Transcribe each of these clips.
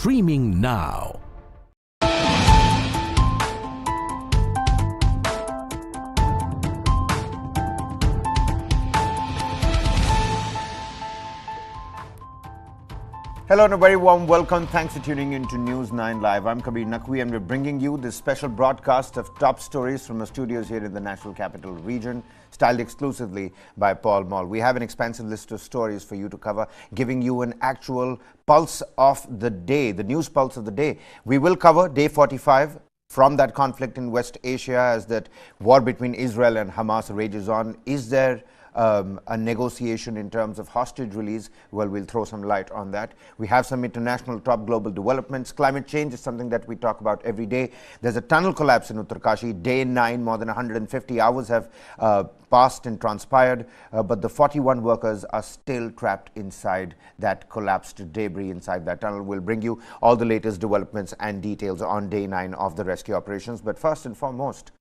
streaming now. Hello and a very warm welcome. Thanks for tuning in to News 9 Live. I'm Kabir Naqvi and we're bringing you this special broadcast of top stories from our studios here in the National Capital Region, styled exclusively by Paul Moll. We have an expansive list of stories for you to cover, giving you an actual pulse of the day, the news pulse of the day. We will cover day 45 from that conflict in West Asia as that war between Israel and Hamas rages on. Is there a negotiation in terms of hostage release? Well, we'll throw some light on that. We have some international top global developments. Climate change is something that we talk about every day. There's a tunnel collapse in Uttarkashi. Day 9, more than 150 hours have passed and transpired, but the 41 workers are still trapped inside that collapsed debris inside that tunnel. We'll bring you all the latest developments and details on day 9 of the rescue operations. But first and foremost,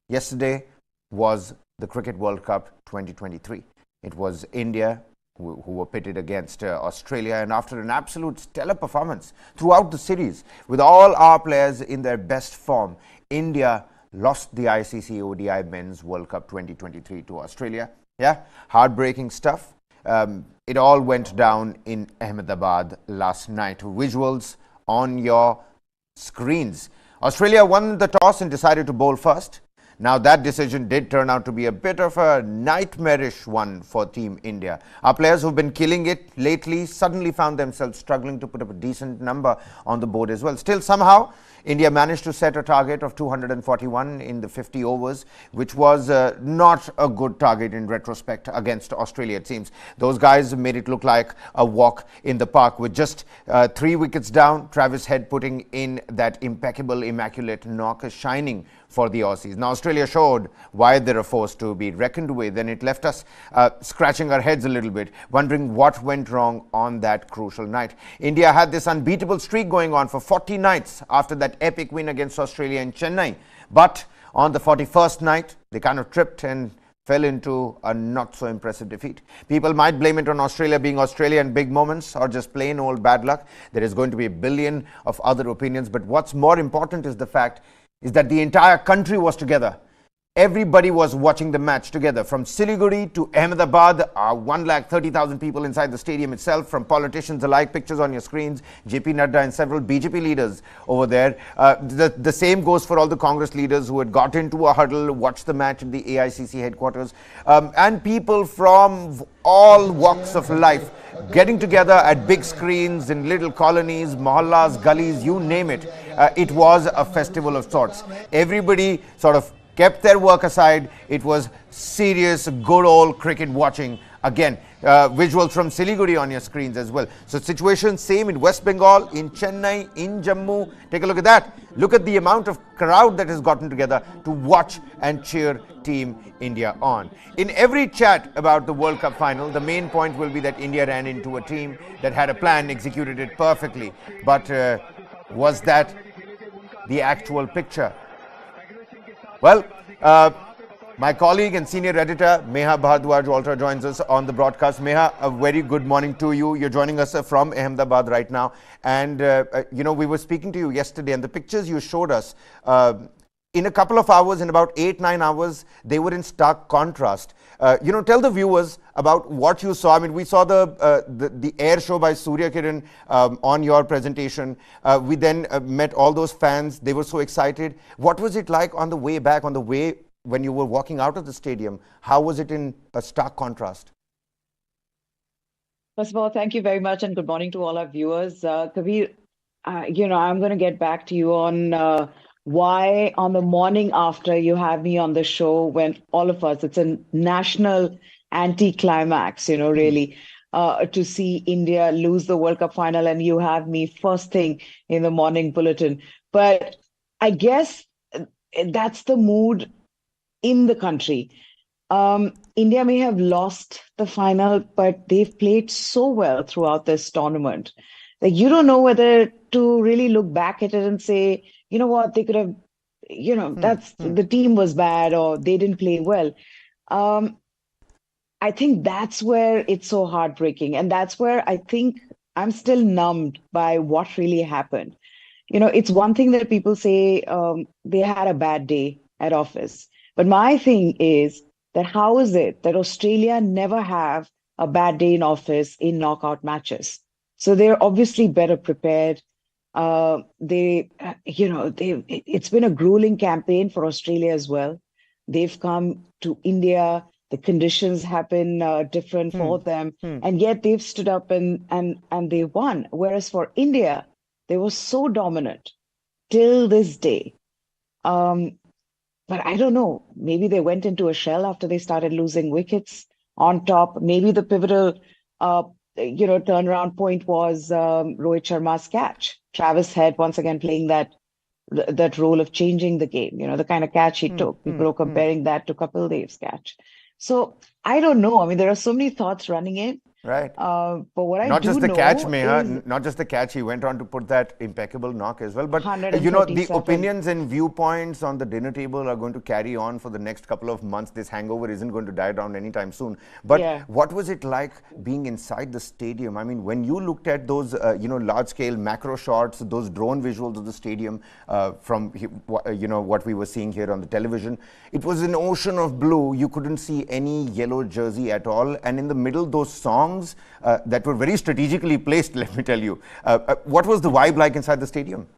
yesterday was the Cricket World Cup 2023. It was India who were pitted against Australia, and after an absolute stellar performance throughout the series, with all our players in their best form, India lost the ICC ODI Men's World Cup 2023 to Australia. Yeah, heartbreaking stuff. It all went down in Ahmedabad last night. Visuals on your screens. Australia won the toss and decided to bowl first. Now, that decision did turn out to be a bit of a nightmarish one for Team India. Our players who've been killing it lately suddenly found themselves struggling to put up a decent number on the board as well. Still, somehow, India managed to set a target of 241 in the 50 overs, which was not a good target in retrospect against Australia, it seems. Those guys made it look like a walk in the park with just 3 wickets down. Travis Head putting in that impeccable, immaculate knock, shining for the Aussies. Now, Australia showed why they're a force to be reckoned with, and it left us scratching our heads a little bit, wondering what went wrong on that crucial night. India had this unbeatable streak going on for 40 nights after that epic win against Australia in Chennai. But on the 41st night, they kind of tripped and fell into a not so impressive defeat. People might blame it on Australia being Australia in big moments or just plain old bad luck. There is going to be a billion of other opinions, but what's more important is the fact is that the entire country was together. Everybody was watching the match together, from Siliguri to Ahmedabad. 130,000 people inside the stadium itself, from politicians alike. Pictures on your screens, JP Nadda and several BJP leaders over there. The same goes for all the Congress leaders who had got into a huddle, watched the match at the AICC headquarters, and people from all walks of life getting together at big screens in little colonies, mohallas, gullies, you name it. It was a festival of sorts. Everybody sort of kept their work aside. It was serious, good old cricket watching. Again, visuals from Siliguri on your screens as well. So situation same in West Bengal, in Chennai, in Jammu. Take a look at that. Look at the amount of crowd that has gotten together to watch and cheer Team India on. In every chat about the World Cup final, the main point will be that India ran into a team that had a plan, executed it perfectly. But was that the actual picture? Well, my colleague and senior editor, Meha Bhardwaj, also joins us on the broadcast. Meha, a very good morning to you. You're joining us from Ahmedabad right now. And, we were speaking to you yesterday, and the pictures you showed us, in a couple of hours, in about 8-9 hours, they were in stark contrast. Tell the viewers about what you saw. I mean, we saw the air show by Surya Kiran on your presentation. We then met all those fans. They were so excited. What was it like on the way back, on the way when you were walking out of the stadium? How was it in a stark contrast? First of all, thank you very much and good morning to all our viewers. Kabir, I'm going to get back to you on why on the morning after you have me on the show when all of us, it's a national anti-climax, really, to see India lose the World Cup final and you have me first thing in the morning bulletin. But I guess that's the mood in the country. India may have lost the final, but they've played so well throughout this tournament. Like, you don't know whether to really look back at it and say, you know what, they could have, the team was bad or they didn't play well. I think that's where it's so heartbreaking. And that's where I think I'm still numbed by what really happened. It's one thing that people say they had a bad day at office. But my thing is that how is it that Australia never have a bad day in office in knockout matches? So they're obviously better prepared. It's been a grueling campaign for Australia as well. They've come to India. The conditions have been different Hmm. for them, Hmm. and yet they've stood up and they won. Whereas for India, they were so dominant till this day. Um, but I don't know. Maybe they went into a shell after they started losing wickets on top. Maybe the pivotal, turnaround point was Rohit Sharma's catch. Travis Head once again playing that role of changing the game. The kind of catch he Hmm. took. Hmm. People are Hmm. comparing that to Kapil Dev's catch. So I don't know. I mean, there are so many thoughts running in. Right. But what I Not just do the catch, know Meha, is not just the catch, he went on to put that impeccable knock as well. But, the 137. opinions and viewpoints on the dinner table are going to carry on for the next couple of months. This hangover isn't going to die down anytime soon. But Yeah. what was it like being inside the stadium? I mean, when you looked at those, large-scale macro shots, those drone visuals of the stadium from, what we were seeing here on the television, it was an ocean of blue. You couldn't see any yellow jersey at all. And in the middle, those songs that were very strategically placed, let me tell you. What was the vibe like inside the stadium?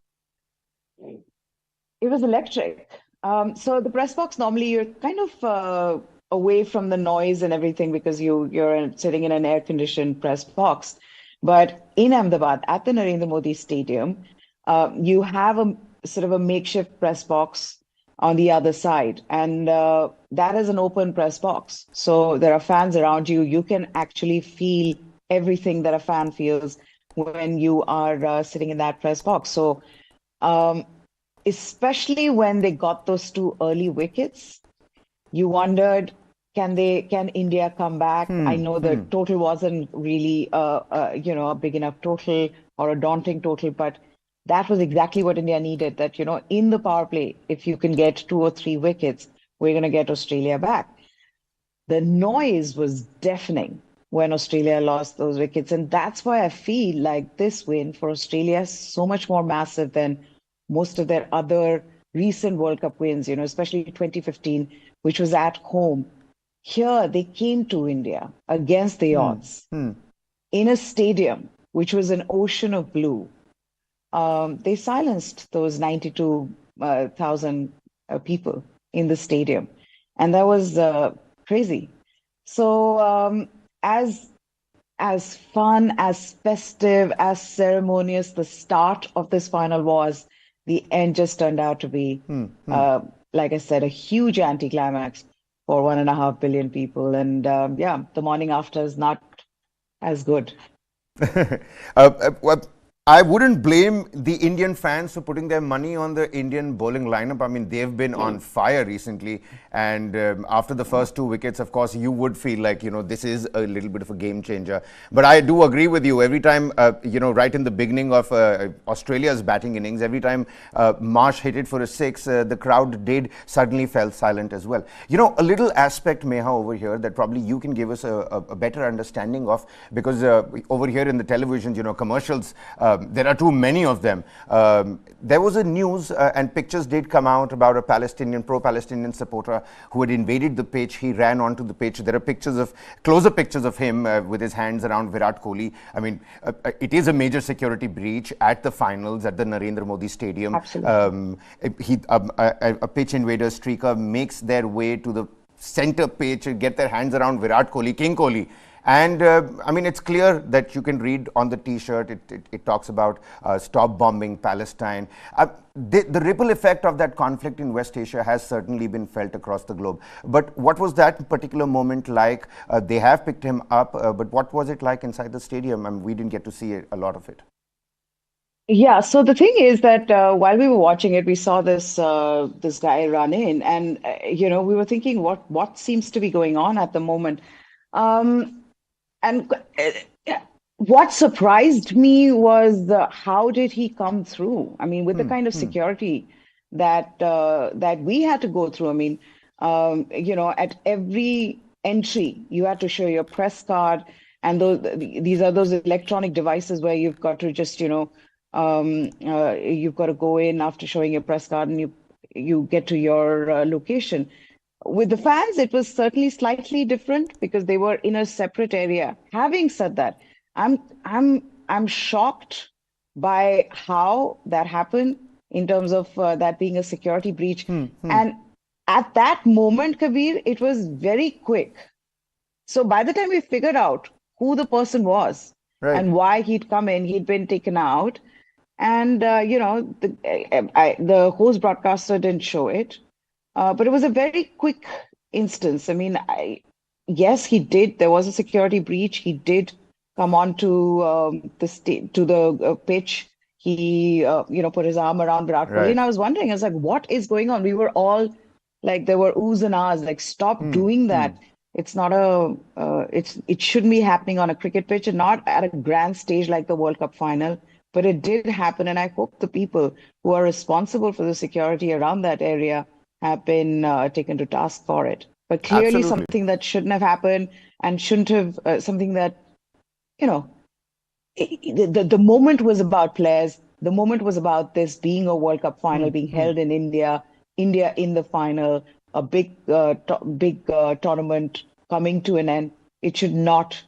It was electric. So the press box, normally you're kind of away from the noise and everything because sitting in an air-conditioned press box. But in Ahmedabad, at the Narendra Modi Stadium, you have a sort of a makeshift press box on the other side, and that is an open press box. So there are fans around you. You can actually feel everything that a fan feels when you are sitting in that press box. So um, especially when they got those two early wickets, you wondered, can India come back? I know the total wasn't really a big enough total or a daunting total, but that was exactly what India needed. That, in the power play, if you can get two or three wickets, we're going to get Australia back. The noise was deafening when Australia lost those wickets. And that's why I feel like this win for Australia is so much more massive than most of their other recent World Cup wins, especially 2015, which was at home. Here, they came to India against the odds in a stadium, which was an ocean of blue. They silenced those 92,000 people in the stadium. And that was crazy. So as fun, as festive, as ceremonious the start of this final was, the end just turned out to be, like I said, a huge anticlimax for 1.5 billion people. And yeah, the morning after is not as good. Well, I wouldn't blame the Indian fans for putting their money on the Indian bowling lineup. I mean, they've been on fire recently. And after the first two wickets, of course, you would feel like, this is a little bit of a game changer. But I do agree with you. Every time, right in the beginning of Australia's batting innings, every time Marsh hit it for a six, the crowd did suddenly fell silent as well. A little aspect, Meha, over here that probably you can give us a better understanding of, because over here in the televisions, commercials, there are too many of them. There was a news and pictures did come out about a pro-Palestinian supporter who had invaded the pitch. He ran onto the pitch. There are closer pictures of him with his hands around Virat Kohli. I mean, it is a major security breach at the finals at the Narendra Modi Stadium. Absolutely. A pitch invader streaker makes their way to the center pitch, get their hands around Virat Kohli, King Kohli. And I mean, it's clear that you can read on the T-shirt, it talks about stop bombing Palestine. The ripple effect of that conflict in West Asia has certainly been felt across the globe. But what was that particular moment like? They have picked him up, but what was it like inside the stadium? I mean, we didn't get to see a lot of it. Yeah, so the thing is that while we were watching it, we saw this guy run in, and we were thinking, what seems to be going on at the moment? Um, and what surprised me was how did he come through? I mean, with the kind of security that we had to go through. I mean,, at every entry, you had to show your press card. and these are those electronic devices where you've got to just, you've got to go in after showing your press card, and you get to your location. With the fans, it was certainly slightly different because they were in a separate area. Having said that, I'm shocked by how that happened in terms of that being a security breach. And at that moment, Kabir, it was very quick. So by the time we figured out who the person was Right. and why he'd come in, he'd been taken out, and the host broadcaster didn't show it. But it was a very quick instance. I mean, yes, he did. There was a security breach. He did come on to the pitch. He, put his arm around Virat Kohli, Right. and I was wondering, I was like, what is going on? We were all like, there were oohs and ahs, like, stop doing that. It's not it shouldn't be happening on a cricket pitch and not at a grand stage like the World Cup final. But it did happen, and I hope the people who are responsible for the security around that area have been taken to task for it. But clearly Absolutely. something that shouldn't have happened and shouldn't have, something that, you know, the moment was about players. The moment was about this being a World Cup final being held in India, India in the final, a big tournament coming to an end. It should not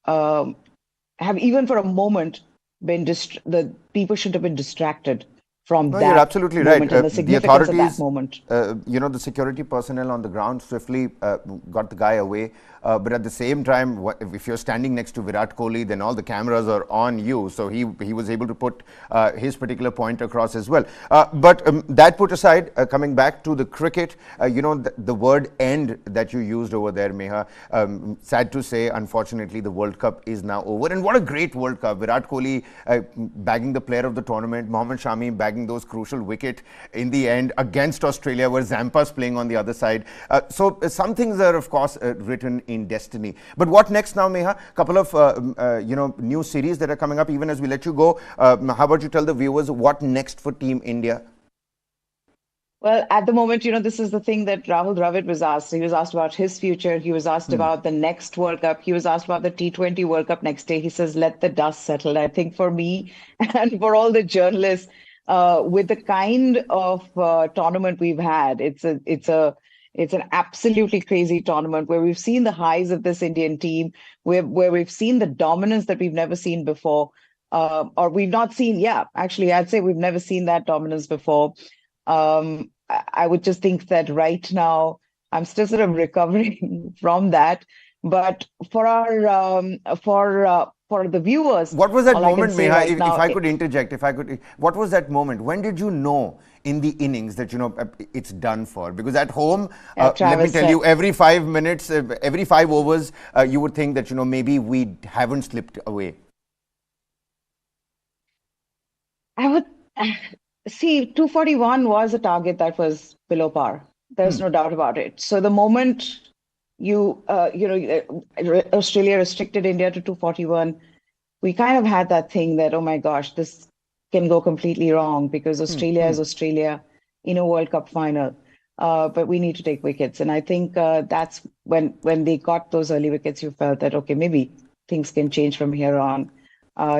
have even for a moment been the people should have been distracted from No, you're that absolutely right. moment and the The significance of that authorities, moment. the security personnel on the ground swiftly got the guy away. But at the same time, if you're standing next to Virat Kohli, then all the cameras are on you. So he was able to put his particular point across as well. But that put aside, coming back to the cricket, the word end that you used over there, Meha, sad to say, unfortunately, the World Cup is now over. And what a great World Cup. Virat Kohli bagging the player of the tournament, Mohammad Shami bagging those crucial wicket in the end against Australia, where Zampa's playing on the other side. So some things are, of course, written in destiny. But what next now, Meha? Couple of new series that are coming up. Even as we let you go, how about you tell the viewers what next for Team India? Well, at the moment, this is the thing that Rahul Dravid was asked. He was asked about his future. He was asked about the next World Cup. He was asked about the T20 World Cup next day. He says, let the dust settle. I think for me and for all the journalists, with the kind of tournament we've had, it's an absolutely crazy tournament where we've seen the highs of this Indian team, where we've seen the dominance that we've never seen before, or we've not seen. Yeah, actually, I'd say we've never seen that dominance before. I would just think that right now I'm still sort of recovering from that. But for the viewers, What was that all I can moment, say Meha? right If now, I could interject, what was that moment? When did you know in the innings that it's done for? Because at home, let me Travis tell said, you, every 5 minutes, every 5 overs, you would think that maybe we haven't slipped away. I would see 241 was a target that was below par. There's no doubt about it. So the moment Australia restricted India to 241, we kind of had that thing that, oh my gosh, this can go completely wrong because Australia is Australia in a World Cup final. But we need to take wickets. And I think that's when they got those early wickets, you felt that, okay, maybe things can change from here on.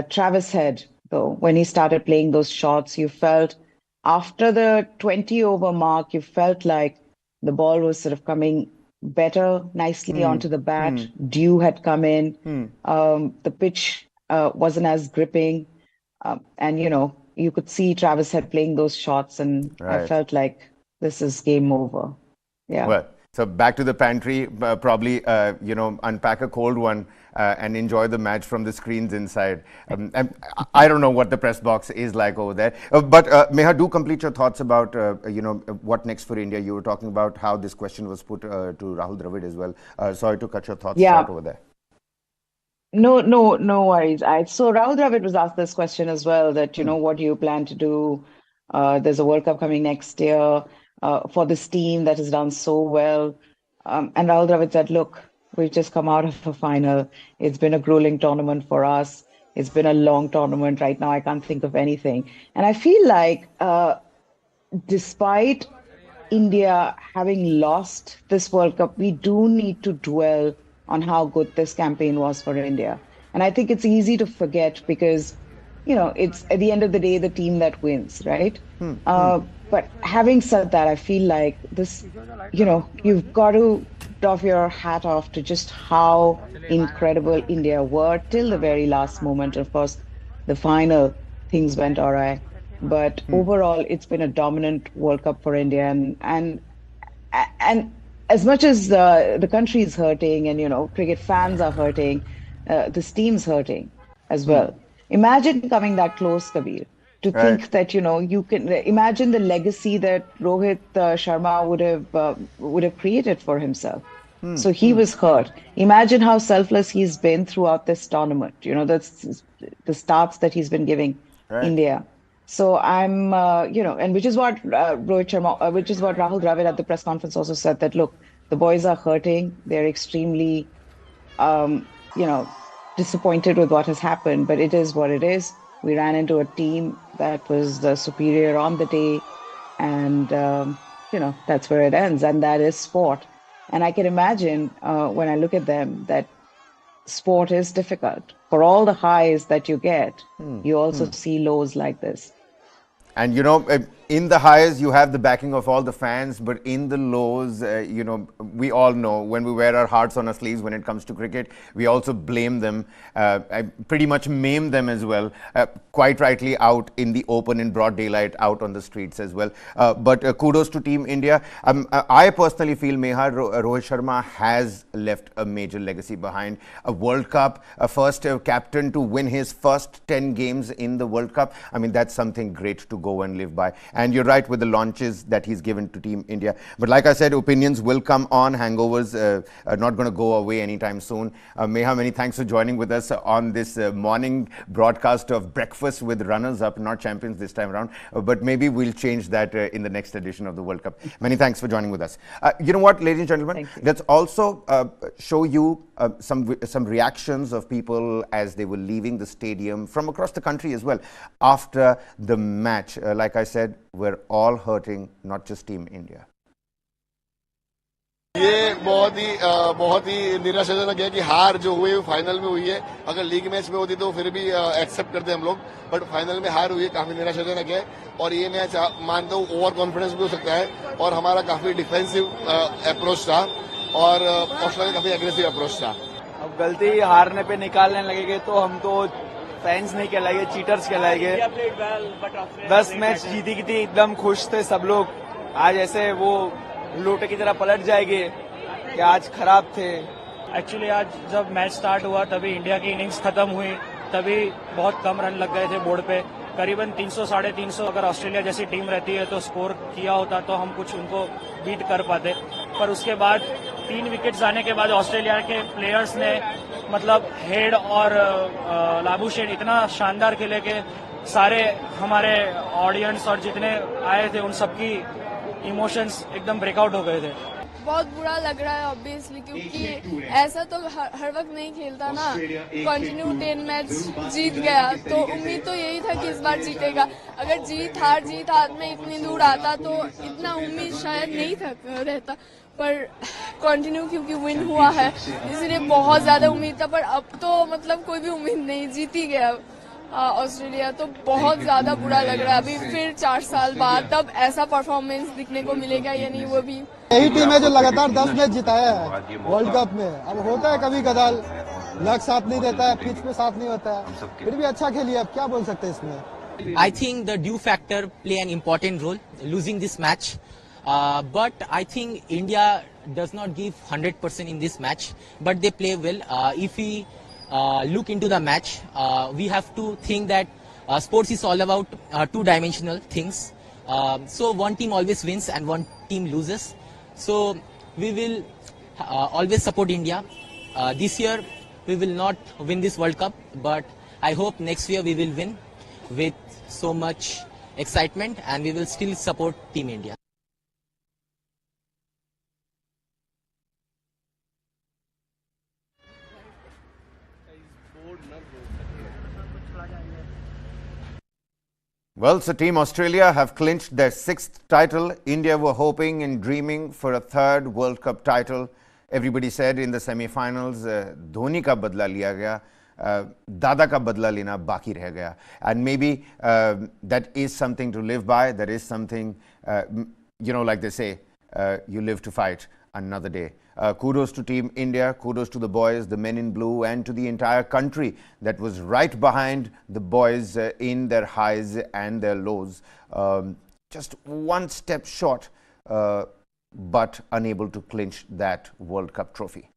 Travis Head, though, when he started playing those shots, you felt after the 20 over mark, you felt like the ball was sort of coming better, nicely onto the bat. Dew had come in. The pitch wasn't as gripping. And, you could see Travis Head playing those shots, and I Right. felt like this is game over. Yeah. Well, so back to the pantry, probably, unpack a cold one and enjoy the match from the screens inside. And I don't know what the press box is like over there. But Meha, do complete your thoughts about, what next for India. You were talking about how this question was put to Rahul Dravid as well. Sorry to cut your thoughts Yeah. short over there. No worries. So Rahul Dravid was asked this question as well, that, what do you plan to do? There's a World Cup coming next year for this team that has done so well. And Rahul Dravid said, look, we've just come out of a final. It's been a grueling tournament for us. It's been a long tournament. Right now, I can't think of anything. And I feel like despite India having lost this World Cup, we do need to dwell on how good this campaign was for India. And I think it's easy to forget because, it's at the end of the day, the team that wins, right? But having said that, I feel like this, you've got to doff your hat off to just how incredible India were till the very last moment. Of course, the final things went awry. But overall, it's been a dominant World Cup for India. And as much as the country is hurting and, cricket fans are hurting, this team's hurting as well. Imagine coming that close, Kabir, to think that, you can imagine the legacy that Rohit Sharma would have created for himself. So he was hurt. Imagine how selfless he's been throughout this tournament. That's the starts that he's been giving India. So I'm, and which is what Rohit Sharma, which is what Rahul Dravid at the press conference also said that, look, the boys are hurting. They're extremely, disappointed with what has happened, but it is what it is. We ran into a team that was the superior on the day, and, that's where it ends. And that is sport. And I can imagine when I look at them that sport is difficult. For all the highs that you get, you also see lows like this. And, in the highs, you have the backing of all the fans, but in the lows, we all know when we wear our hearts on our sleeves when it comes to cricket, we also blame them, pretty much maim them as well, quite rightly out in the open, in broad daylight, out on the streets as well. But kudos to Team India. I personally feel, Meha, Rohit Sharma has left a major legacy behind. A World Cup, a first captain to win his first 10 games in the World Cup. I mean, that's something great to go and live by. And you're right with the launches that he's given to Team India. But like I said, opinions will come on. Hangovers are not going to go away anytime soon. Meha, many thanks for joining with us on this morning broadcast of Breakfast with Runners-Up, not champions this time around. But maybe we'll change that in the next edition of the World Cup. Many thanks for joining with us. You know what, ladies and gentlemen, let's also show you some reactions of people as they were leaving the stadium from across the country as well after the match. Like I said, we're all hurting, not just Team India. ये बहुत ही निराशाजनक है कि हार जो हुई final में हुई है। अगर लीग मैच में होती तो फिर भी एक्सेप्ट करते हम लोग, बट फाइनल में हार हुई है, काफी निराशाजनक है। और ये मैच मानता हूँ ओवर कॉन्फिडेंस भी हो सकता है और हमारा काफी डिफेंसिव अप्रोच था और ऑस्ट्रेलिया काफी एग्रेसिव अप्रोच था। अब गलती हारने पे निकालने लगेंगे तो हम तो फैंस नहीं कहलाएंगे, चीटर्स कहलाएंगे। 10 मैच जीती की थी, एकदम खुश थे सब लोग। आज ऐसे वो लोटे की तरह पलट जाएंगे कि आज खराब थे। एक्चुअली आज जब मैच स्टार्ट हुआ तभी इंडिया की इनिंग्स खत्म हुई, तभी बहुत कम रन लग गए थे बोर्ड पे। करीबन 300 साढ़े 300 अगर ऑस्ट्रेलिया जैसी टीम रहती है तो स्कोर किया होता तो हम कुछ उनको बीट कर पाते। पर उसके बाद 3 विकेट्स आने के बाद ऑस्ट्रेलिया के प्लेयर्स ने मतलब हेड और लाबूशेड इतना शानदार खेले कि सारे हमारे ऑडियंस और जितने आए थे उन सबकी इमोशंस एकदम ब्रेकआउट हो गए थे। बहुत बुरा लग रहा है ऑब्वियसली, क्योंकि ऐसा तो हर वक्त नहीं खेलता ना। कंटिन्यू 10 मैच जीत गया तो उम्मीद तो यही था कि इस बार जीतेगा। अगर जीत हार में इतनी दूर आता तो इतना उम्मीद शायद नहीं था रहता, पर कंटिन्यू क्योंकि विन हुआ है इसलिए बहुत ज्यादा उम्मीद था। पर अब तो मतलब कोई भी उम्मीद नहीं, जीत ही गया ऑस्ट्रेलिया। तो बहुत ज्यादा बुरा लग रहा है। अभी फिर 4 साल बाद तब ऐसा परफॉर्मेंस दिखने को मिलेगा या नहीं, वो भी। यही टीम है जो लगातार 10 मैच जिताया है वर्ल्ड कप में। अब होता है कभी कदाल लक साथ नहीं देता है, पिच पे साथ नहीं होता है, फिर भी अच्छा खेलिए। अब क्या बोल सकते हैं इसमें। I think the due factor play an important role losing this match, but I think India does not give 100% in this match, but they play well. If we look into the match, we have to think that sports is all about two-dimensional things. So one team always wins and one team loses. So we will always support India. This year we will not win this World Cup, but I hope next year we will win with so much excitement, and we will still support Team India. Well, so Team Australia have clinched their 6th title. India were hoping and dreaming for a 3rd World Cup title. everybody said in the semi-finals, Dhoni ka badla liya gaya, Dada ka badla lena baki reh gaya. And maybe that is something to live by. That is something, like they say, you live to fight another day. Kudos to Team India, kudos to the boys, the men in blue, and to the entire country that was right behind the boys in their highs and their lows. Just one step short, but unable to clinch that World Cup trophy.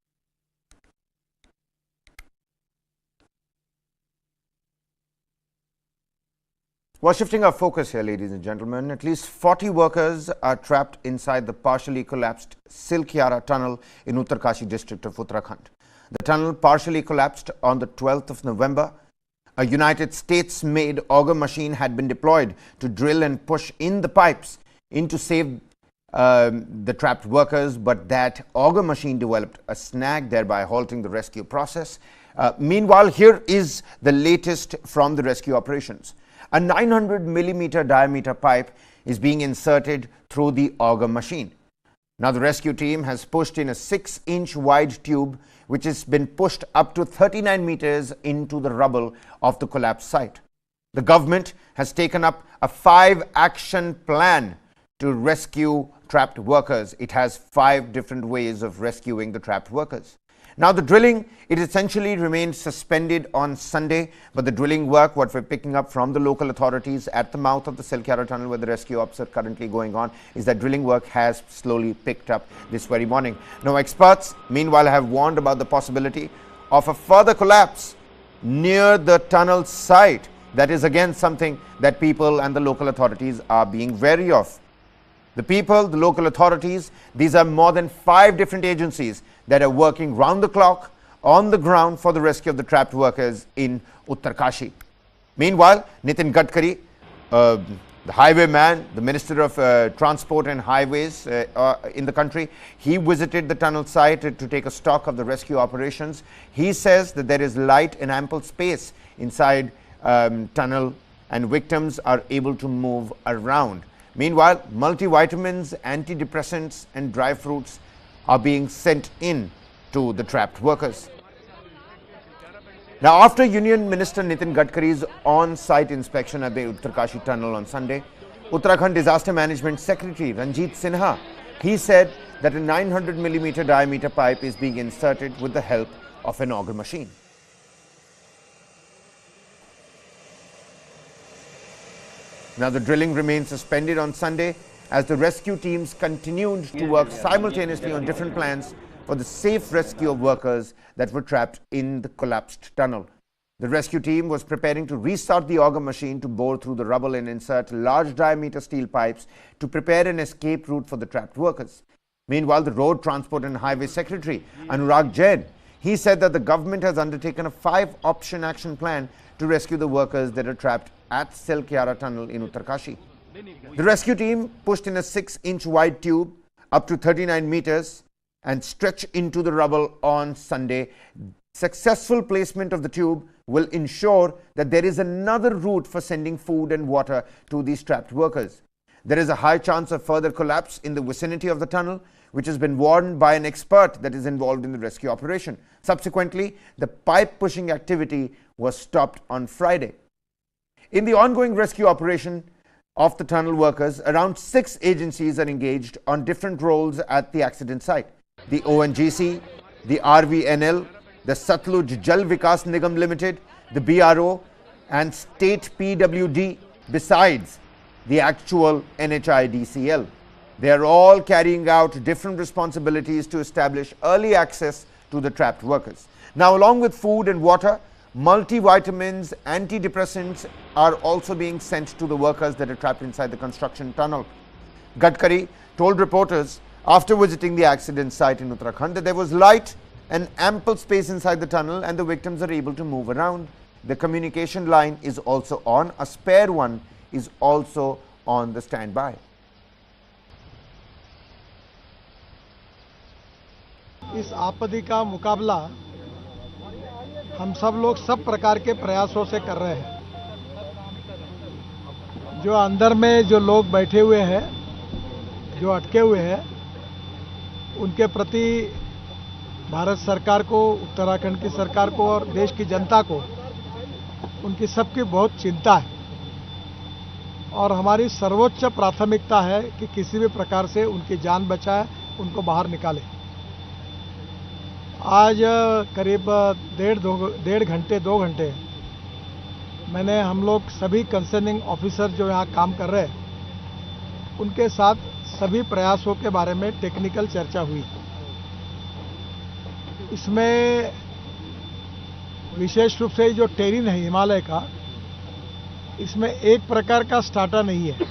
Well, shifting our focus here, ladies and gentlemen, at least 40 workers are trapped inside the partially collapsed Silkyara tunnel in Uttarkashi district of Uttarakhand. The tunnel partially collapsed on the 12th of November. A United States-made auger machine had been deployed to drill and push in the pipes in to save the trapped workers, but that auger machine developed a snag, thereby halting the rescue process. Meanwhile, here is the latest from the rescue operations. A 900 millimeter diameter pipe is being inserted through the auger machine. Now the rescue team has pushed in a 6-inch wide tube which has been pushed up to 39 meters into the rubble of the collapsed site. The government has taken up a 5-action plan to rescue trapped workers. It has 5 different ways of rescuing the trapped workers. Now the drilling, it essentially remained suspended on Sunday, but the drilling work, what we're picking up from the local authorities at the mouth of the Silkyara tunnel where the rescue ops are currently going on, is that drilling work has slowly picked up this very morning. Now experts, meanwhile, have warned about the possibility of a further collapse near the tunnel site. That is again something that people and the local authorities are being wary of. The people, the local authorities, these are more than 5 different agencies that are working round the clock on the ground for the rescue of the trapped workers in Uttarkashi. Meanwhile, Nitin Gadkari, the highwayman, the Minister of Transport and Highways in the country, he visited the tunnel site to take a stock of the rescue operations. He says that there is light and ample space inside tunnel and victims are able to move around. Meanwhile, multivitamins, antidepressants and dry fruits are being sent in to the trapped workers. Now, after Union Minister Nitin Gadkari's on-site inspection at the Uttarkashi tunnel on Sunday, Uttarakhand Disaster Management Secretary Ranjit Sinha, he said that a 900 millimeter diameter pipe is being inserted with the help of an auger machine. Now, the drilling remained suspended on Sunday as the rescue teams continued to work simultaneously on different plans for the safe rescue of workers that were trapped in the collapsed tunnel. The rescue team was preparing to restart the auger machine to bore through the rubble and insert large diameter steel pipes to prepare an escape route for the trapped workers. Meanwhile, the Road Transport and Highway Secretary Anurag Jain, he said that the government has undertaken a 5-option action plan to rescue the workers that are trapped at Silkyara tunnel in Uttarkashi. The rescue team pushed in a 6-inch wide tube up to 39 meters and stretched into the rubble on Sunday. Successful placement of the tube will ensure that there is another route for sending food and water to these trapped workers. There is a high chance of further collapse in the vicinity of the tunnel, which has been warned by an expert that is involved in the rescue operation. Subsequently, the pipe pushing activity was stopped on Friday. In the ongoing rescue operation of the tunnel workers, around 6 agencies are engaged on different roles at the accident site. The ONGC, the RVNL, the Satluj Jal Vikas Nigam Limited, the BRO and State PWD, besides the actual NHIDCL. They are all carrying out different responsibilities to establish early access to the trapped workers. Now, along with food and water, multivitamins, antidepressants are also being sent to the workers that are trapped inside the construction tunnel. Gadkari told reporters after visiting the accident site in Uttarakhand that there was light and ample space inside the tunnel and the victims are able to move around. The communication line is also on. A spare one is also on the standby. इस आपत्ति का मुकाबला हम सब लोग सब प्रकार के प्रयासों से कर रहे हैं। जो अंदर में जो लोग बैठे हुए हैं, जो अटके हुए हैं, उनके प्रति भारत सरकार को, उत्तराखंड की सरकार को और देश की जनता को, उनकी सबकी बहुत चिंता है और हमारी सर्वोच्च प्राथमिकता है कि किसी भी प्रकार से उनकी जान बचाए, उनको बाहर निकाले। आज करीब 2 घंटे मैंने हम लोग सभी कंसर्निंग ऑफिसर जो यहाँ काम कर रहे हैं उनके साथ सभी प्रयासों के बारे में टेक्निकल चर्चा हुई। इसमें विशेष रूप से जो टेरिन है हिमालय का, इसमें एक प्रकार का स्टार्टा नहीं है।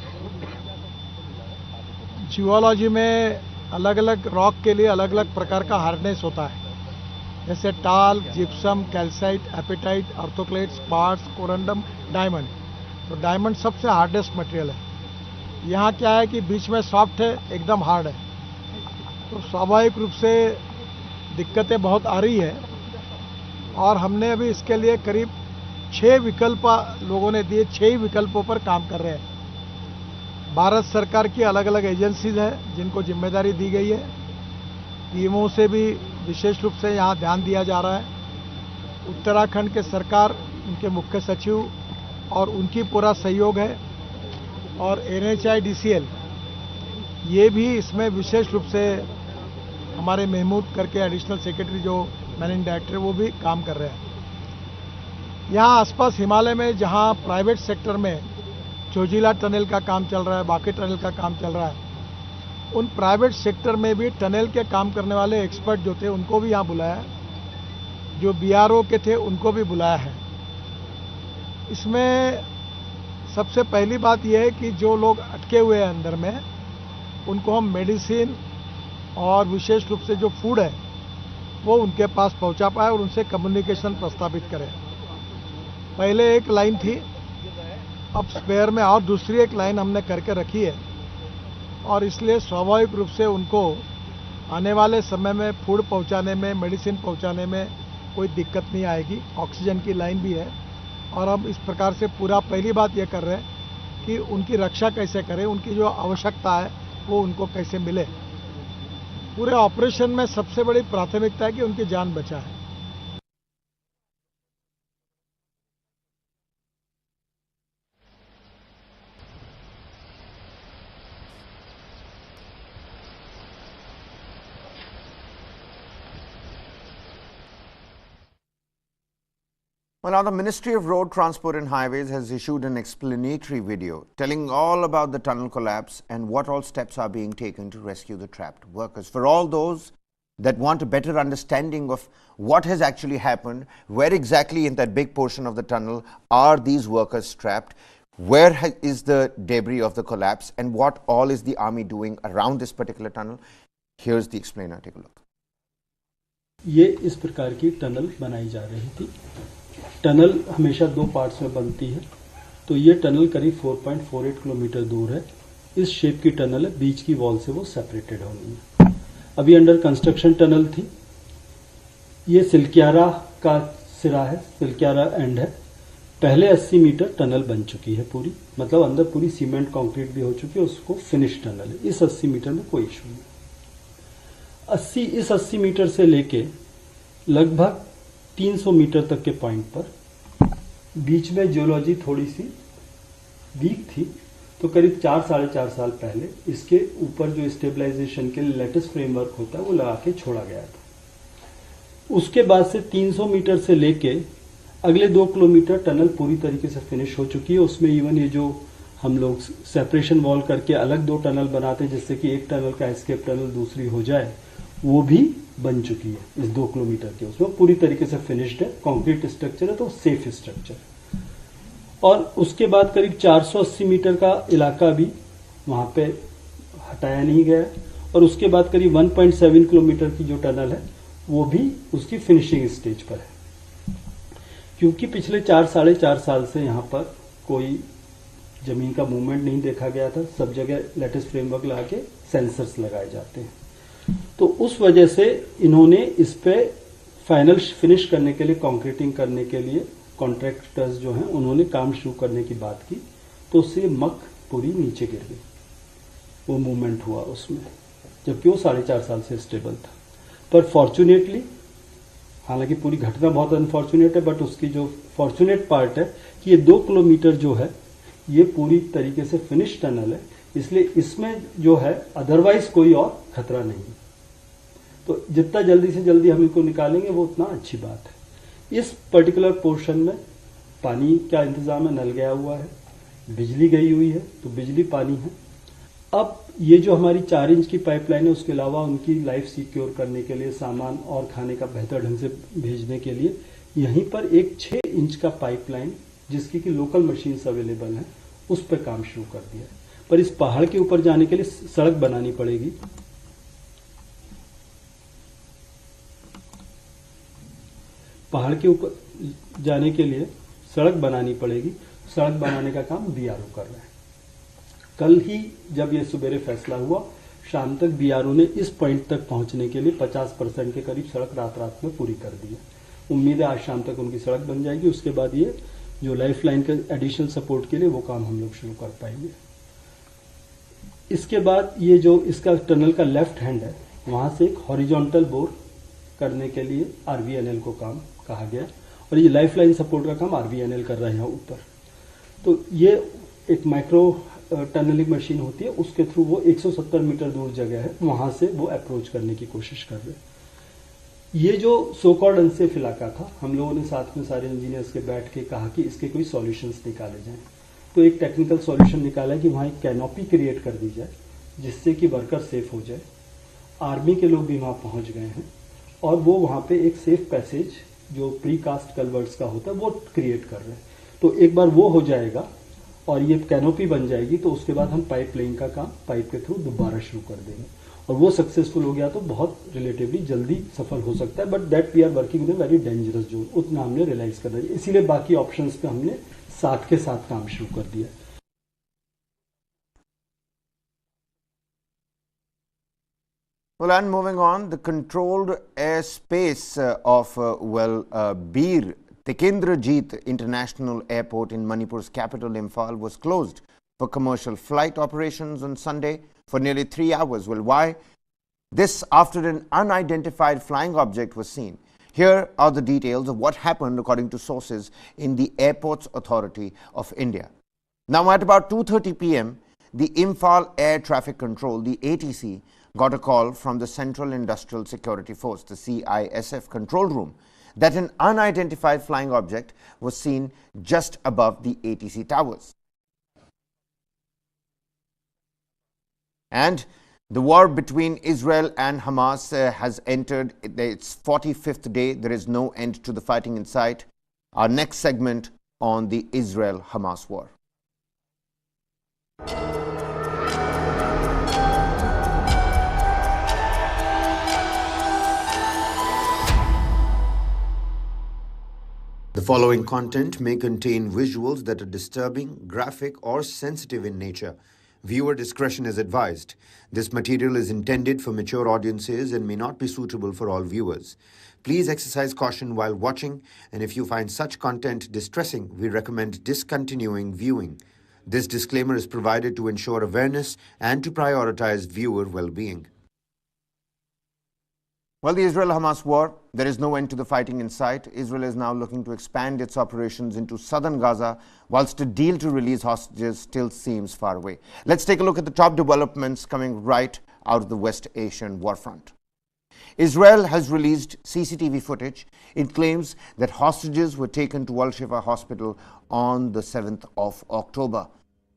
जियोलॉजी में अलग अलग रॉक के लिए अलग अलग प्रकार का हार्डनेस होता है, जैसे talc, gypsum, calcite, apatite, orthoclase, quartz, corundum, diamond. तो डायमंड सबसे हार्डेस्ट मटेरियल है। यहाँ क्या है कि बीच में सॉफ्ट है, एकदम हार्ड है, तो स्वाभाविक रूप से दिक्कतें बहुत आ रही है और हमने अभी इसके लिए करीब 6 विकल्प लोगों ने दिए, 6 विकल्पों पर काम कर रहे हैं। भारत सरकार की अलग अलग एजेंसीज हैं जिनको जिम्मेदारी दी गई है, पीएमओ से भी विशेष रूप से यहाँ ध्यान दिया जा रहा है। उत्तराखंड के सरकार, उनके मुख्य सचिव और उनकी पूरा सहयोग है और NHIDCL ये भी इसमें विशेष रूप से हमारे महमूद करके एडिशनल सेक्रेटरी जो मैनेजिंग डायरेक्टर वो भी काम कर रहे हैं। यहाँ आसपास हिमालय में जहाँ प्राइवेट सेक्टर में चोजिला टनल का काम चल रहा है, बाकी टनल का काम चल रहा है, उन प्राइवेट सेक्टर में भी टनल के काम करने वाले एक्सपर्ट जो थे उनको भी यहाँ बुलाया है, जो BRO के थे उनको भी बुलाया है। इसमें सबसे पहली बात यह है कि जो लोग अटके हुए हैं अंदर में, उनको हम मेडिसिन और विशेष रूप से जो फूड है वो उनके पास पहुंचा पाए और उनसे कम्युनिकेशन प्रस्तावित करें। पहले एक लाइन थी, अब स्पेयर में और दूसरी एक लाइन हमने करके रखी है और इसलिए स्वाभाविक रूप से उनको आने वाले समय में फूड पहुंचाने में, मेडिसिन पहुंचाने में कोई दिक्कत नहीं आएगी। ऑक्सीजन की लाइन भी है और हम इस प्रकार से पूरा पहली बात ये कर रहे हैं कि उनकी रक्षा कैसे करें, उनकी जो आवश्यकता है वो उनको कैसे मिले। पूरे ऑपरेशन में सबसे बड़ी प्राथमिकता है कि उनकी जान बचाए। Well, now the Ministry of Road Transport and Highways has issued an explanatory video telling all about the tunnel collapse and what all steps are being taken to rescue the trapped workers. For all those that want a better understanding of what has actually happened, where exactly in that big portion of the tunnel are these workers trapped, where is the debris of the collapse, and what all is the army doing around this particular tunnel, here's the explainer. Take a look. ये इस प्रकार की tunnel बनाई जा रही थी। Tunnel हमेशा 2 parts में बनती है, तो ये टनल करीब 4.48 किलोमीटर दूर है। इस शेप की टनल है, बीच की वॉल से वो सेपरेटेड होनी है। अभी अंडर कंस्ट्रक्शन टनल थी। ये सिल्क्यारा का सिरा है, सिल्क्यारा एंड है। पहले 80 मीटर टनल बन चुकी है पूरी, मतलब अंदर पूरी सीमेंट कंक्रीट भी हो चुकी है, उसको फिनिश टनल है। इस 80 मीटर में कोई इशू नहीं। इस 80 मीटर से लेके लगभग 300 मीटर तक के पॉइंट पर बीच में जियोलॉजी थोड़ी सी वीक थी, तो करीब 4-4.5 साल पहले इसके ऊपर जो स्टेबलाइजेशन के लिए लेटेस्ट फ्रेमवर्क होता है वो लगा के छोड़ा गया था। उसके बाद से 300 मीटर से लेके अगले 2 किलोमीटर टनल पूरी तरीके से फिनिश हो चुकी है। उसमें इवन ये जो हम लोग सेपरेशन वॉल करके अलग 2 टनल बनाते हैं जिससे कि एक टनल का एस्केप टनल दूसरी हो जाए, वो भी बन चुकी है। इस 2 किलोमीटर के उसमें पूरी तरीके से फिनिश्ड है, कंक्रीट स्ट्रक्चर है, तो सेफ स्ट्रक्चर। और उसके बाद करीब 480 मीटर का इलाका भी वहां पे हटाया नहीं गया, और उसके बाद करीब 1.7 किलोमीटर की जो टनल है वो भी उसकी फिनिशिंग स्टेज पर है। क्योंकि पिछले 4-4.5 साल से यहाँ पर कोई जमीन का मूवमेंट नहीं देखा गया था, सब जगह लेटेस्ट फ्रेमवर्क लगा के सेंसर्स लगाए जाते हैं, तो उस वजह से इन्होंने इस पे फाइनल फिनिश करने के लिए, कंक्रीटिंग करने के लिए कॉन्ट्रैक्टर्स जो हैं उन्होंने काम शुरू करने की बात की, तो उससे मक पूरी नीचे गिर गई, वो मूवमेंट हुआ उसमें, जबकि वो 4.5 साल से स्टेबल था। पर फॉर्चुनेटली, हालांकि पूरी घटना बहुत अनफॉर्चुनेट है, बट उसकी जो फॉर्चुनेट पार्ट है कि ये 2 किलोमीटर जो है ये पूरी तरीके से फिनिश टनल है, इसलिए इसमें जो है अदरवाइज कोई और खतरा नहीं है। तो जितना जल्दी से जल्दी हम इनको निकालेंगे वो उतना अच्छी बात है। इस पर्टिकुलर पोर्शन में पानी का इंतजाम है, नल गया हुआ है, बिजली गई हुई है, तो बिजली पानी है। अब ये जो हमारी 4 इंच की पाइपलाइन है, उसके अलावा उनकी लाइफ सिक्योर करने के लिए, सामान और खाने का बेहतर ढंग से भेजने के लिए यहीं पर एक 6 इंच का पाइपलाइन, जिसकी कि लोकल मशीन्स अवेलेबल हैं, उस पर काम शुरू कर दिया है। पर इस पहाड़ के ऊपर जाने के लिए सड़क बनानी पड़ेगी। पहाड़ के ऊपर जाने के लिए सड़क बनानी पड़ेगी। सड़क बनाने का काम बीआरओ कर रहा है। कल ही जब ये सुबेरे फैसला हुआ, शाम तक बीआरओ ने इस पॉइंट तक पहुंचने के लिए 50% के करीब सड़क रात में पूरी कर दी है। उम्मीद है आज शाम तक उनकी सड़क बन जाएगी। उसके बाद ये जो लाइफ लाइन के एडिशनल सपोर्ट के लिए वो काम हम लोग शुरू कर पाएंगे। इसके बाद ये जो इसका टनल का लेफ्ट हैंड है, वहां से एक हॉरिजॉन्टल बोर करने के लिए आरवीएनएल को काम कहा गया, और ये लाइफ लाइन सपोर्ट का काम आरवीएनएल कर रहा है यहाँ ऊपर। तो ये एक माइक्रो टनलिंग मशीन होती है, उसके थ्रू वो 170 मीटर दूर जगह है, वहां से वो अप्रोच करने की कोशिश कर रहे हैं। ये जो सो कॉल्ड अनसेफ इलाका था, हम लोगों ने साथ में सारे इंजीनियर्स के बैठ के कहा कि इसके कोई सॉल्यूशंस निकाले जाएं। तो एक टेक्निकल सॉल्यूशन निकाला कि वहां एक कैनोपी क्रिएट कर दी जाए, जिससे कि वर्कर सेफ हो जाए। आर्मी के लोग भी वहां पहुंच गए हैं, और वो वहां पे एक सेफ पैसेज जो प्री कास्ट कलवर्ट्स का होता है वो क्रिएट कर रहे हैं। तो एक बार वो हो जाएगा और ये कैनोपी बन जाएगी, तो उसके बाद हम पाइप लेइंग का काम पाइप के थ्रू दोबारा शुरू कर देंगे, और वो सक्सेसफुल हो गया तो बहुत रिलेटिवली जल्दी सफल हो सकता है। But that we are working in a very dangerous zone, उतना हमने रियलाइज करना है, इसीलिए बाकी ऑप्शंस पे हमने साथ के साथ काम शुरू कर दिया। Well, and moving on, the controlled airspace of Bir Tikendrajit International Airport in Manipur's capital Imphal was closed for commercial flight operations on Sunday for nearly 3 hours. Well, why? This after an unidentified flying object was seen. Here are the details of what happened according to sources in the Airports Authority of India. Now, at about 2:30 p.m., the Imphal Air Traffic Control, the ATC, got a call from the Central Industrial Security Force, the CISF control room, that an unidentified flying object was seen just above the ATC towers. And the war between Israel and Hamas has entered its 45th day. There is no end to the fighting in sight. Our next segment on the Israel-Hamas war. The following content may contain visuals that are disturbing, graphic, or sensitive in nature. Viewer discretion is advised. This material is intended for mature audiences and may not be suitable for all viewers. Please exercise caution while watching, and if you find such content distressing, we recommend discontinuing viewing. This disclaimer is provided to ensure awareness and to prioritize viewer well-being. Well, the Israel-Hamas war, there is no end to the fighting in sight. Israel is now looking to expand its operations into southern Gaza, whilst a deal to release hostages still seems far away. Let's take a look at the top developments coming right out of the West Asian war front. Israel has released CCTV footage. It claims that hostages were taken to al-Shifa hospital on the 7th of October.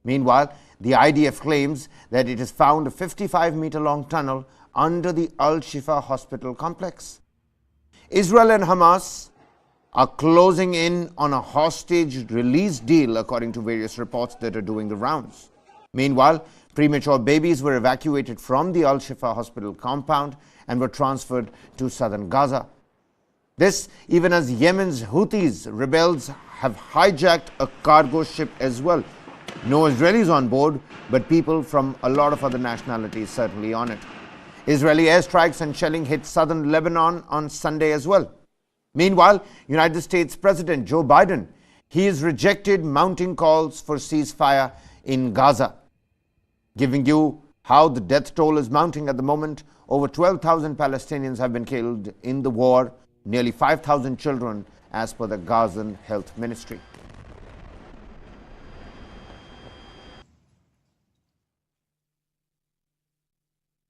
Meanwhile, the IDF claims that it has found a 55-meter-long tunnel under the al-Shifa hospital complex. Israel and Hamas are closing in on a hostage release deal, according to various reports that are doing the rounds. Meanwhile, premature babies were evacuated from the al-Shifa hospital compound and were transferred to southern Gaza. This even as Yemen's Houthis rebels have hijacked a cargo ship as well. No Israelis on board, but people from a lot of other nationalities certainly on it. Israeli airstrikes and shelling hit southern Lebanon on Sunday as well. Meanwhile, United States President Joe Biden, he has rejected mounting calls for ceasefire in Gaza. Giving you how the death toll is mounting at the moment, Over 12,000 Palestinians have been killed in the war, nearly 5,000 children, as per the Gazan Health Ministry.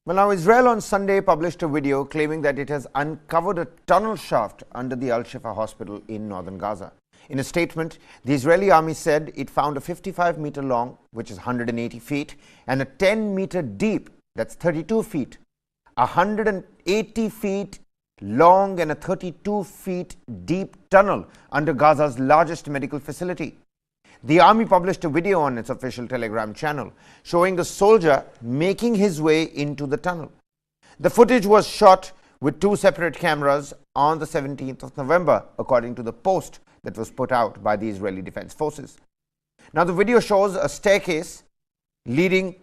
Well, now Israel on Sunday published a video claiming that it has uncovered a tunnel shaft under the al-Shifa hospital in northern Gaza. In a statement, the Israeli army said it found a 55-meter long, which is 180 feet, and a 10-meter deep, that's 32 feet, 180 feet long and a 32 feet deep tunnel under Gaza's largest medical facility. The army published a video on its official Telegram channel showing a soldier making his way into the tunnel. The footage was shot with two separate cameras on the 17th of November, according to the post that was put out by the Israeli Defense Forces. Now, the video shows a staircase leading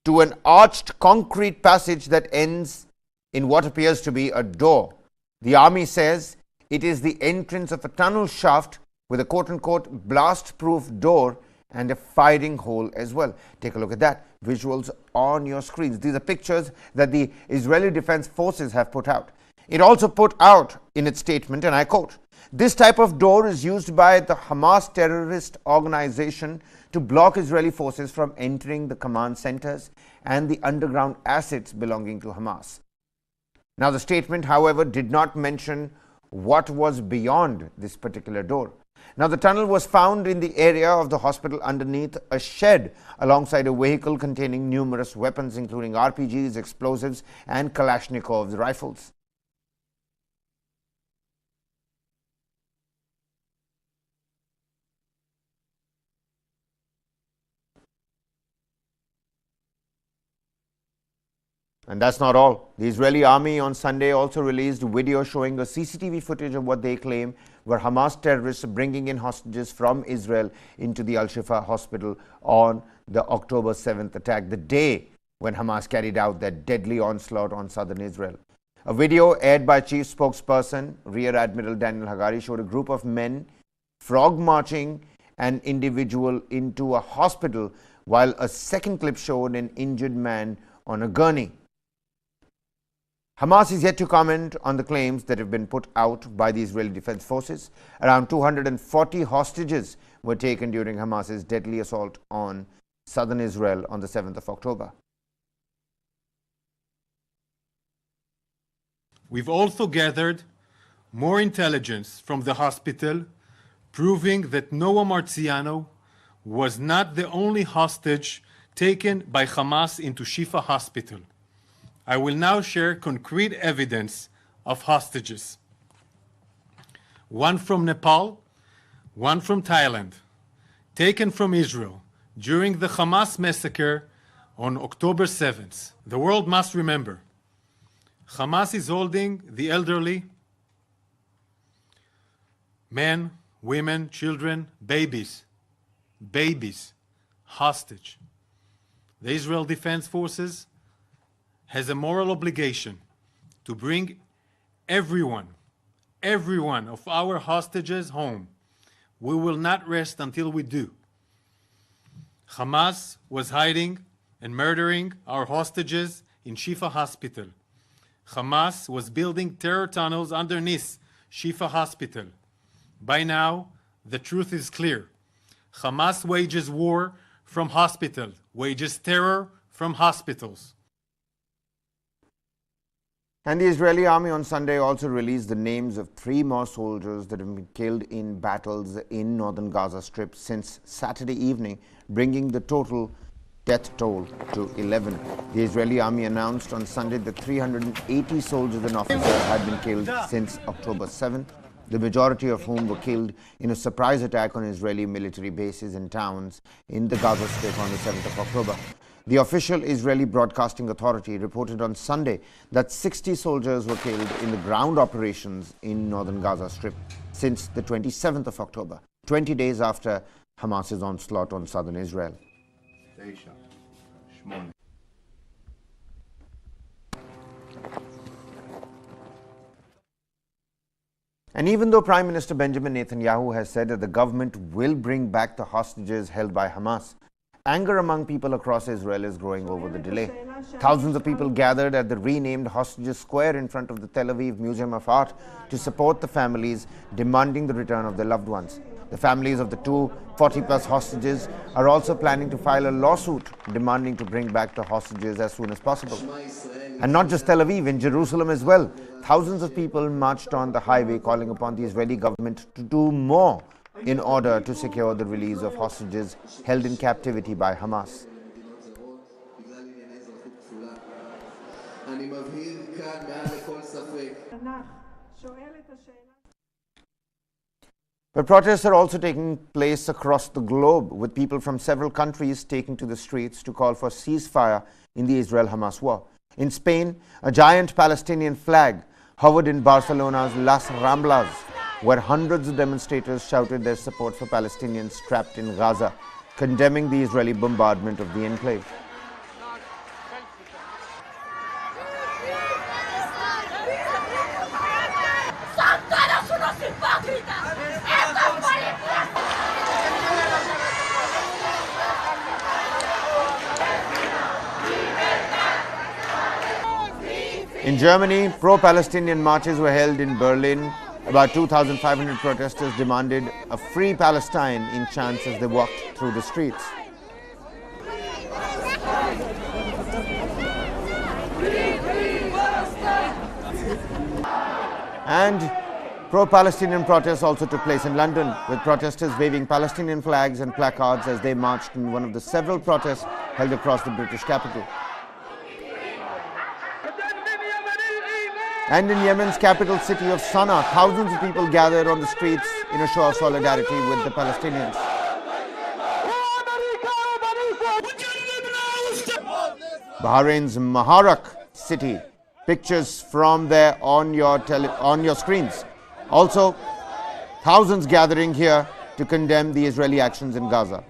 to an arched concrete passage that ends in what appears to be a door. The army says it is the entrance of a tunnel shaft with a quote-unquote blast-proof door and a firing hole as well. Take a look at that. Visuals on your screens. These are pictures that the Israeli Defense Forces have put out. It also put out in its statement, and I quote, "This type of door is used by the Hamas terrorist organization to block Israeli forces from entering the command centers and the underground assets belonging to Hamas." Now, the statement, however, did not mention what was beyond this particular door. Now, the tunnel was found in the area of the hospital underneath a shed alongside a vehicle containing numerous weapons, including RPGs, explosives, and Kalashnikov's rifles. And that's not all. The Israeli army on Sunday also released video showing a CCTV footage of what they claim were Hamas terrorists bringing in hostages from Israel into the al-Shifa hospital on the October 7th attack, the day when Hamas carried out their deadly onslaught on southern Israel. A video aired by Chief Spokesperson Rear Admiral Daniel Hagari showed a group of men frog marching an individual into a hospital, while a second clip showed an injured man on a gurney. Hamas is yet to comment on the claims that have been put out by the Israeli Defense Forces. Around 240 hostages were taken during Hamas's deadly assault on southern Israel on the 7th of October. We've also gathered more intelligence from the hospital, proving that Noah Marziano was not the only hostage taken by Hamas into Shifa Hospital. I will now share concrete evidence of hostages. One from Nepal, one from Thailand, taken from Israel during the Hamas massacre on October 7th. The world must remember, Hamas is holding the elderly, men, women, children, babies, hostage. The Israel Defense Forces has a moral obligation to bring every one of our hostages home. We will not rest until we do. Hamas was hiding and murdering our hostages in Shifa Hospital. Hamas was building terror tunnels underneath Shifa Hospital. By now, the truth is clear. Hamas wages war from hospitals, wages terror from hospitals. And the Israeli army on Sunday also released the names of 3 more soldiers that have been killed in battles in northern Gaza Strip since Saturday evening, bringing the total death toll to 11. The Israeli army announced on Sunday that 380 soldiers and officers had been killed since October 7th, the majority of whom were killed in a surprise attack on Israeli military bases and towns in the Gaza Strip on the 7th of October. The official Israeli Broadcasting Authority reported on Sunday that 60 soldiers were killed in the ground operations in northern Gaza Strip since the 27th of October, 20 days after Hamas's onslaught on southern Israel. And even though Prime Minister Benjamin Netanyahu has said that the government will bring back the hostages held by Hamas, anger among people across Israel is growing over the delay. Thousands of people gathered at the renamed Hostages Square in front of the Tel Aviv Museum of Art to support the families demanding the return of their loved ones. The families of the two 40-plus hostages are also planning to file a lawsuit demanding to bring back the hostages as soon as possible. And not just Tel Aviv, in Jerusalem as well, thousands of people marched on the highway calling upon the Israeli government to do more in order to secure the release of hostages held in captivity by Hamas. But protests are also taking place across the globe, with people from several countries taking to the streets to call for ceasefire in the Israel-Hamas war. In Spain, a giant Palestinian flag hovered in Barcelona's Las Ramblas, where hundreds of demonstrators shouted their support for Palestinians trapped in Gaza, condemning the Israeli bombardment of the enclave. In Germany, pro-Palestinian marches were held in Berlin. About 2,500 protesters demanded a free Palestine in chants as they walked through the streets. And pro-Palestinian protests also took place in London, with protesters waving Palestinian flags and placards as they marched in one of the several protests held across the British capital. And in Yemen's capital city of Sana'a, thousands of people gathered on the streets in a show of solidarity with the Palestinians. Bahrain's Maharak city, pictures from there on your screens. Also, thousands gathering here to condemn the Israeli actions in Gaza.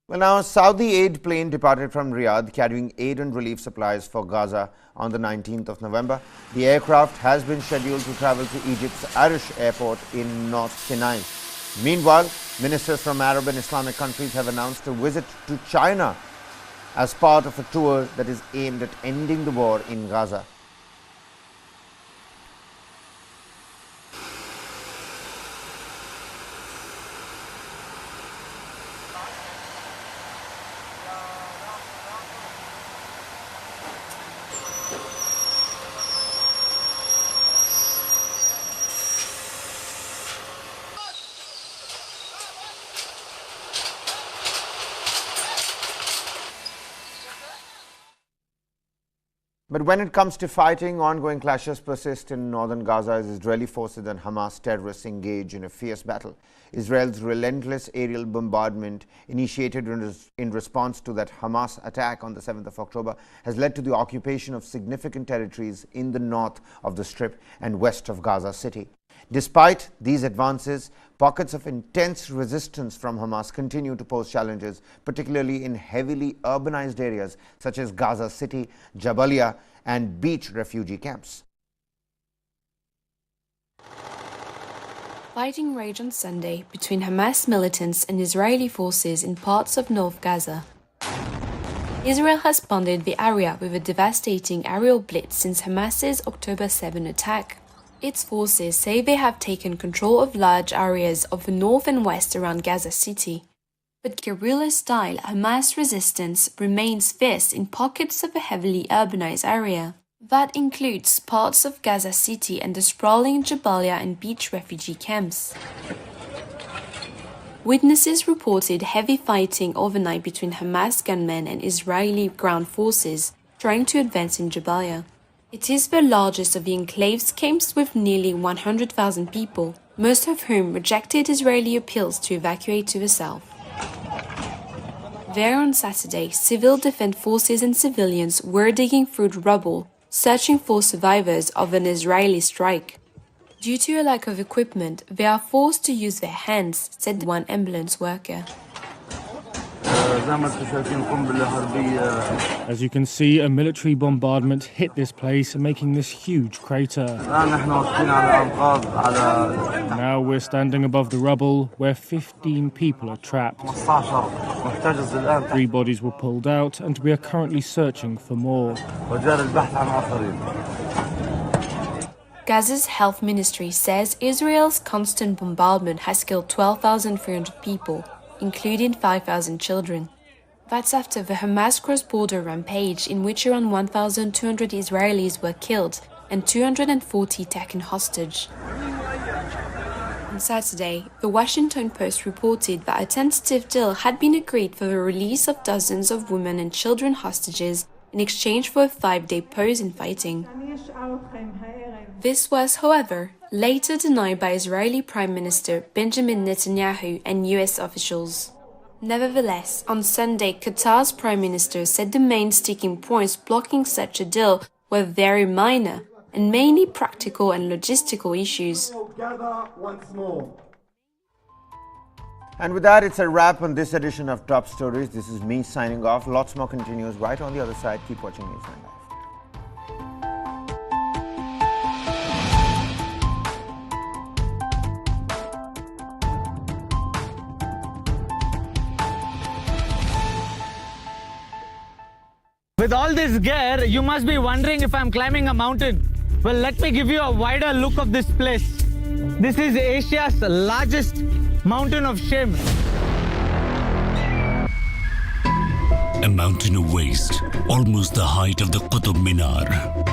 Well, now, a Saudi aid plane departed from Riyadh carrying aid and relief supplies for Gaza on the 19th of November. The aircraft has been scheduled to travel to Egypt's Arish airport in North Sinai. Meanwhile, ministers from Arab and Islamic countries have announced a visit to China as part of a tour that is aimed at ending the war in Gaza. But when it comes to fighting, ongoing clashes persist in northern Gaza as Israeli forces and Hamas terrorists engage in a fierce battle. Israel's relentless aerial bombardment, initiated in response to that Hamas attack on the 7th of October, has led to the occupation of significant territories in the north of the Strip and west of Gaza City. Despite these advances, pockets of intense resistance from Hamas continue to pose challenges, particularly in heavily urbanized areas such as Gaza City, Jabalia, and beach refugee camps. Fighting raged on Sunday between Hamas militants and Israeli forces in parts of North Gaza. Israel has bombarded the area with a devastating aerial blitz since Hamas's October 7 attack. Its forces say they have taken control of large areas of the north and west around Gaza City. But guerrilla-style Hamas resistance remains fierce in pockets of a heavily urbanized area. That includes parts of Gaza City and the sprawling Jabalia and beach refugee camps. Witnesses reported heavy fighting overnight between Hamas gunmen and Israeli ground forces trying to advance in Jabalia. It is the largest of the enclave's camps with nearly 100,000 people, most of whom rejected Israeli appeals to evacuate to the south. There on Saturday, civil defense forces and civilians were digging through the rubble, searching for survivors of an Israeli strike. Due to a lack of equipment, they are forced to use their hands, said one ambulance worker. As you can see, a military bombardment hit this place, making this huge crater. Now we're standing above the rubble, where 15 people are trapped. 3 bodies were pulled out, and we are currently searching for more. Gaza's health ministry says Israel's constant bombardment has killed 12,300 people, including 5,000 children. That's after the Hamas cross-border rampage, in which around 1,200 Israelis were killed and 240 taken hostage. On Saturday, the Washington Post reported that a tentative deal had been agreed for the release of dozens of women and children hostages in exchange for a 5-day pause in fighting. This was, however, later denied by Israeli Prime Minister Benjamin Netanyahu and US officials. Nevertheless, on Sunday, Qatar's Prime Minister said the main sticking points blocking such a deal were very minor and mainly practical and logistical issues. And with that, it's a wrap on this edition of Top Stories. This is me signing off. Lots more continues right on the other side. Keep watching News 9 Live. With all this gear, you must be wondering if I'm climbing a mountain. Well, let me give you a wider look of this place. This is Asia's largest mountain of shame. A mountain of waste, almost the height of the Qutub Minar.